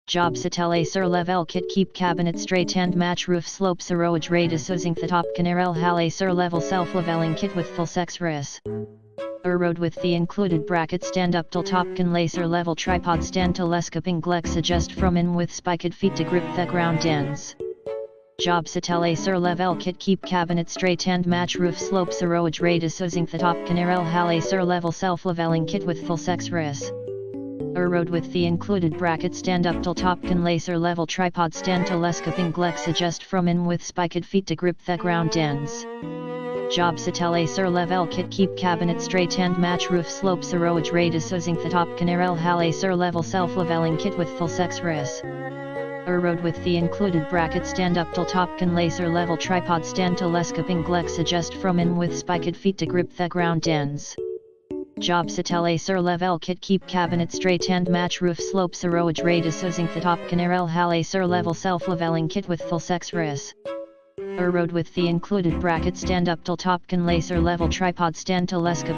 Jobsite Laser Level Kit. Keep cabinet straight and match roof slopes. RL-H5A Topcon RL-H5A Laser Level self-leveling kit with full accessories. Road with the included bracket stand up till Topcon Laser Level tripod stand telescoping Glex adjust from in with spiked feet to grip the ground ends. Jobsite Laser Level Kit. Keep cabinet straight and match roof slopes. RL-H5A Topcon RL-H5A Laser Level self-leveling kit with full accessories. Road with the included bracket stand up till Topcon Laser Level tripod stand telescoping Glex adjust from in with spiked feet to grip the ground ends. Jobsite Laser Level Kit. Keep cabinet straight and match roof slopes. RL-H5A Topcon RL-H5A Laser Level self-leveling kit with full accessories. Road with the included bracket stand up till Topcon Laser Level tripod stand telescoping Glex adjust from in with spiked feet to grip the ground ends. Jobsite Laser Level Kit. Keep cabinet straight and match roof slopes. RL-H5A Topcon RL-H5A Laser Level self-leveling kit with full accessories. Road with the included bracket stand up till Topcon Laser Level tripod stand telescoping